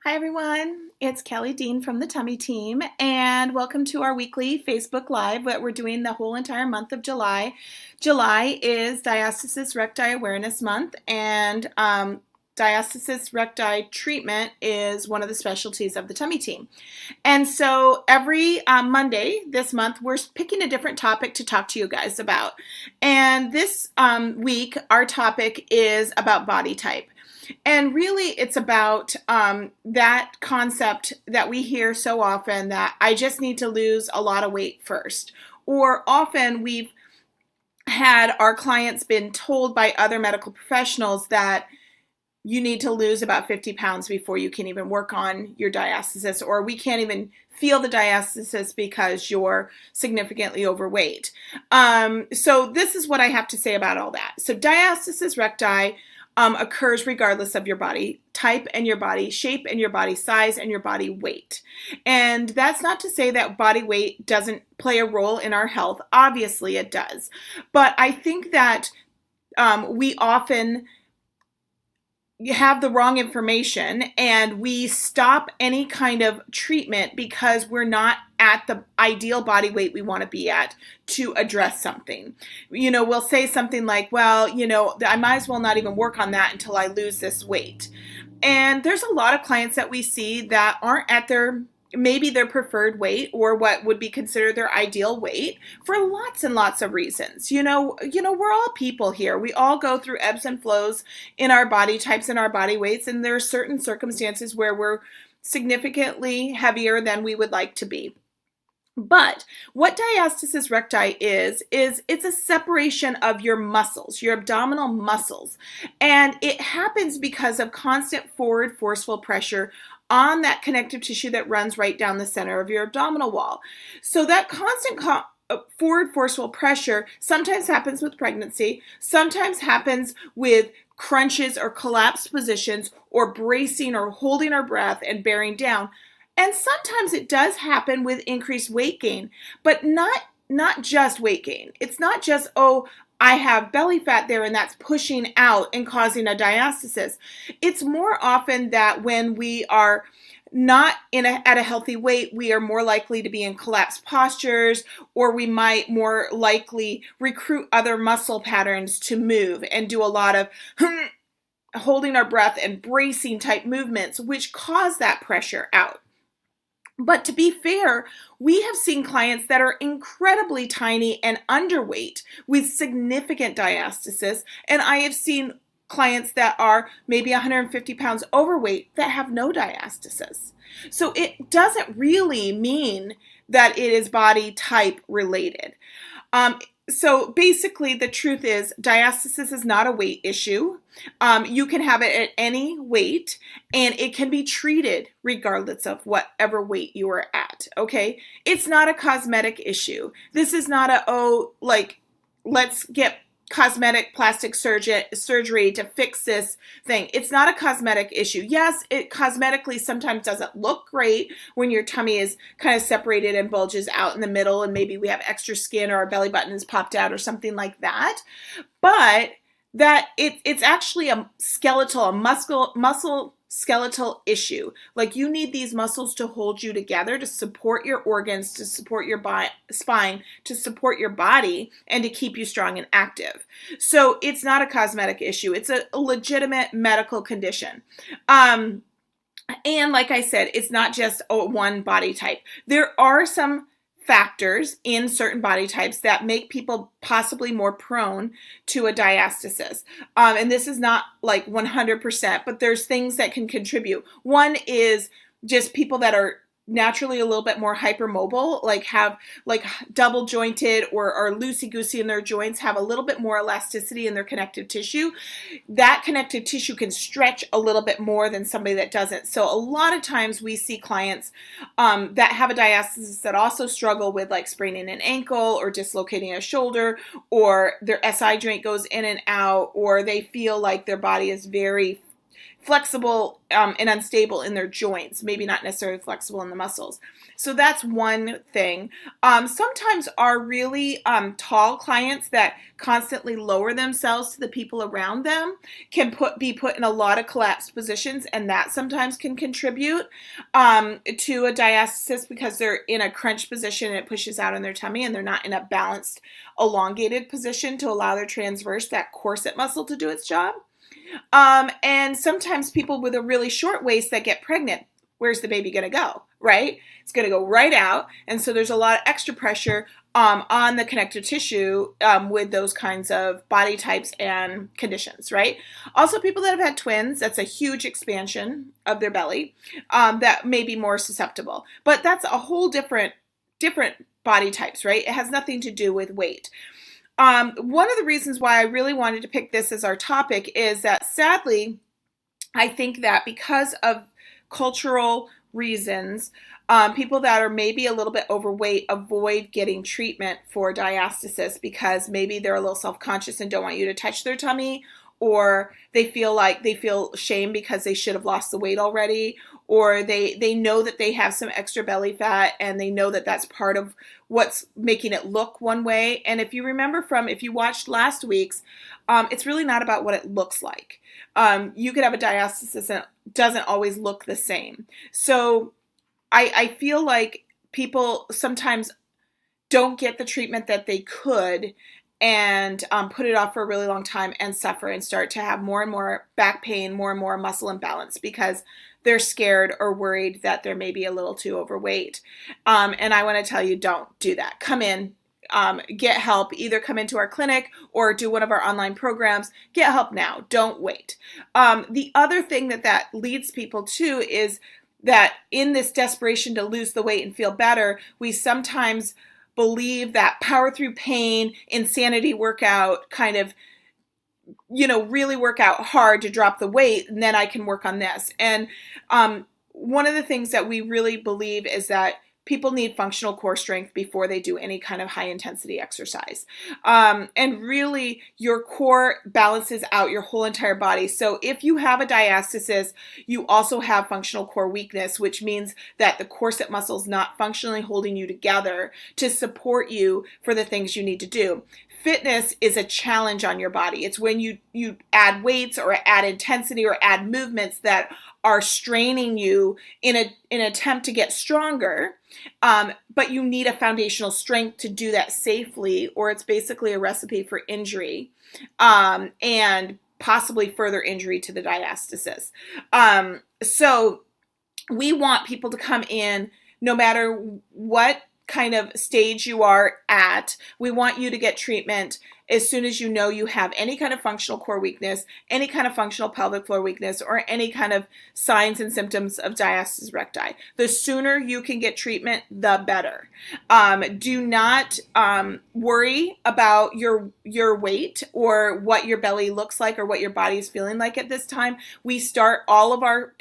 Hi everyone, it's Kelly Dean from the Tummy Team, and welcome to our weekly Facebook Live that we're doing the whole entire month of July. July is Diastasis Recti Awareness Month, and Diastasis Recti treatment is one of the specialties of the Tummy Team. And so every Monday this month, we're picking a different topic to talk to you guys about. And this week, our topic is about body type. And really, it's about that concept that we hear so often that I just need to lose a lot of weight first. Or often we've had our clients been told by other medical professionals that you need to lose about 50 pounds before you can even work on your diastasis, or we can't even feel the diastasis because you're significantly overweight. So this is what I have to say about all that. So diastasis recti occurs regardless of your body type and your body shape and your body size and your body weight. And that's not to say that body weight doesn't play a role in our health. Obviously it does. But I think that we often have the wrong information and we stop any kind of treatment because we're not at the ideal body weight we want to be at to address something. We'll say something like, well, I might as well not even work on that until I lose this weight. And there's a lot of clients that we see that aren't at maybe their preferred weight or what would be considered their ideal weight for lots and lots of reasons. We're all people here. We all go through ebbs and flows in our body types and our body weights, and there are certain circumstances where we're significantly heavier than we would like to be. But what diastasis recti is it's a separation of your muscles, your abdominal muscles. And it happens because of constant forward forceful pressure on that connective tissue that runs right down the center of your abdominal wall. So that constant forward forceful pressure sometimes happens with pregnancy, sometimes happens with crunches or collapsed positions or bracing or holding our breath and bearing down. And sometimes it does happen with increased weight gain, but not just weight gain. It's not just, I have belly fat there and that's pushing out and causing a diastasis. It's more often that when we are not at a healthy weight, we are more likely to be in collapsed postures, or we might more likely recruit other muscle patterns to move and do a lot of holding our breath and bracing type movements, which cause that pressure out. But to be fair, we have seen clients that are incredibly tiny and underweight with significant diastasis, and I have seen clients that are maybe 150 pounds overweight that have no diastasis. So it doesn't really mean that it is body type related. So basically, the truth is diastasis is not a weight issue. You can have it at any weight, and it can be treated regardless of whatever weight you are at, okay? It's not a cosmetic issue. This is not let's get cosmetic plastic surgery to fix this thing. It's not a cosmetic issue. Yes, it cosmetically sometimes doesn't look great when your tummy is kind of separated and bulges out in the middle, and maybe we have extra skin or our belly button is popped out or something like that. But that it's actually a muscle skeletal issue. Like, you need these muscles to hold you together, to support your organs, to support your spine, to support your body, and to keep you strong and active. So it's not a cosmetic issue. It's a legitimate medical condition. And like I said, it's not just one body type. There are some factors in certain body types that make people possibly more prone to a diastasis. And this is not like 100%, but there's things that can contribute. One is just people that are naturally a little bit more hypermobile, have double jointed or are loosey-goosey in their joints, have a little bit more elasticity in their connective tissue. That connective tissue can stretch a little bit more than somebody that doesn't. So a lot of times we see clients that have a diastasis that also struggle with spraining an ankle or dislocating a shoulder, or their SI joint goes in and out, or they feel like their body is very flexible and unstable in their joints, maybe not necessarily flexible in the muscles. So that's one thing. Sometimes our really tall clients that constantly lower themselves to the people around them can be put in a lot of collapsed positions, and that sometimes can contribute to a diastasis because they're in a crunched position and it pushes out in their tummy and they're not in a balanced, elongated position to allow their transverse, that corset muscle, to do its job. And sometimes people with a really short waist that get pregnant, where's the baby going to go, right? It's going to go right out. And so there's a lot of extra pressure on the connective tissue with those kinds of body types and conditions, right? Also, people that have had twins, that's a huge expansion of their belly that may be more susceptible. But that's a whole different body types, right? It has nothing to do with weight. One of the reasons why I really wanted to pick this as our topic is that, sadly, I think that because of cultural reasons, people that are maybe a little bit overweight avoid getting treatment for diastasis because maybe they're a little self-conscious and don't want you to touch their tummy, or they feel shame because they should have lost the weight already, or they know that they have some extra belly fat and they know that that's part of what's making it look one way. And if you remember if you watched last week's, it's really not about what it looks like. You could have a diastasis and it doesn't always look the same. So I feel like people sometimes don't get the treatment that they could and put it off for a really long time and suffer and start to have more and more back pain, more and more muscle imbalance because they're scared or worried that they're maybe a little too overweight. And I want to tell you, don't do that. Come in, get help, either come into our clinic or do one of our online programs. Get help now. Don't wait. The other thing that leads people to is that in this desperation to lose the weight and feel better, we sometimes believe that power through pain, insanity workout, kind of, really work out hard to drop the weight, and then I can work on this. And one of the things that we really believe is that people need functional core strength before they do any kind of high intensity exercise. And really, your core balances out your whole entire body. So if you have a diastasis, you also have functional core weakness, which means that the corset muscle is not functionally holding you together to support you for the things you need to do. Fitness is a challenge on your body. It's when you add weights or add intensity or add movements that are straining you in an attempt to get stronger, but you need a foundational strength to do that safely, or it's basically a recipe for injury and possibly further injury to the diastasis. So we want people to come in no matter what kind of stage you are at. We want you to get treatment as soon as you know you have any kind of functional core weakness, any kind of functional pelvic floor weakness, or any kind of signs and symptoms of diastasis recti. The sooner you can get treatment, the better. Do not worry about your weight or what your belly looks like or what your body is feeling like at this time. We start all of our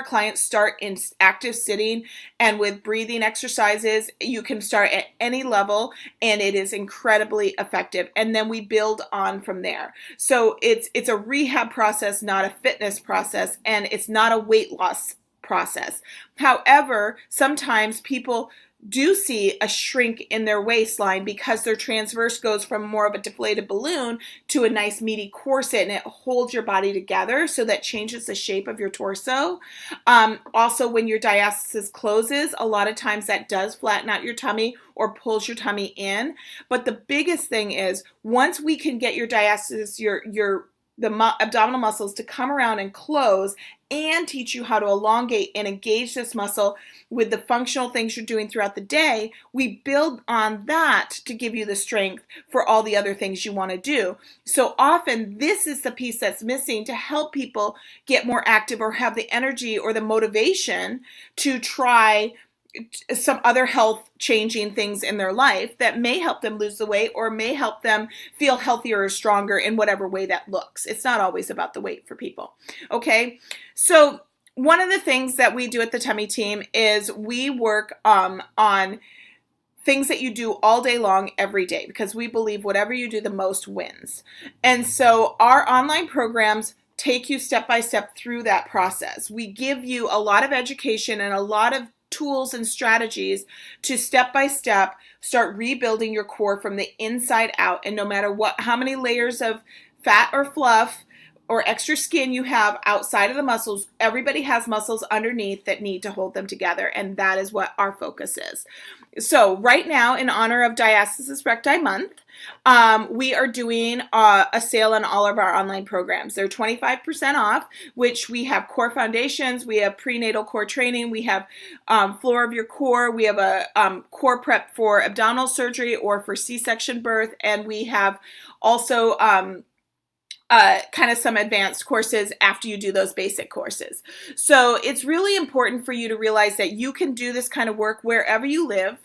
clients start in active sitting and with breathing exercises. You can start at any level and it is incredibly effective. And then we build on from there. So it's a rehab process, not a fitness process, and it's not a weight loss process. However, sometimes people do see a shrink in their waistline because their transverse goes from more of a deflated balloon to a nice meaty corset, and it holds your body together, so that changes the shape of your torso. Also, when your diastasis closes, a lot of times that does flatten out your tummy or pulls your tummy in. But the biggest thing is, once we can get your diastasis, the abdominal muscles to come around and close, and teach you how to elongate and engage this muscle with the functional things you're doing throughout the day, we build on that to give you the strength for all the other things you want to do. So often this is the piece that's missing to help people get more active or have the energy or the motivation to try some other health changing things in their life that may help them lose the weight or may help them feel healthier or stronger in whatever way that looks. It's not always about the weight for people. Okay. So one of the things that we do at the Tummy Team is we work on things that you do all day long, every day, because we believe whatever you do the most wins. And so our online programs take you step by step through that process. We give you a lot of education and a lot of tools and strategies to step by step start rebuilding your core from the inside out. And no matter how many layers of fat or fluff or extra skin you have outside of the muscles, everybody has muscles underneath that need to hold them together, and that is what our focus is. So right now, in honor of Diastasis Recti month, we are doing a sale on all of our online programs. They're 25% off, which we have core foundations, we have prenatal core training, we have floor of your core, we have a core prep for abdominal surgery or for C-section birth, and we have also kind of some advanced courses after you do those basic courses. So it's really important for you to realize that you can do this kind of work wherever you live.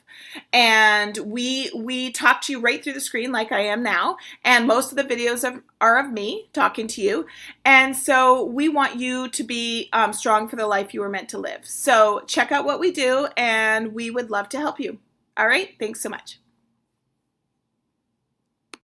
And we talk to you right through the screen like I am now. And most of the videos are of me talking to you. And so we want you to be strong for the life you were meant to live. So check out what we do, and we would love to help you. All right, thanks so much.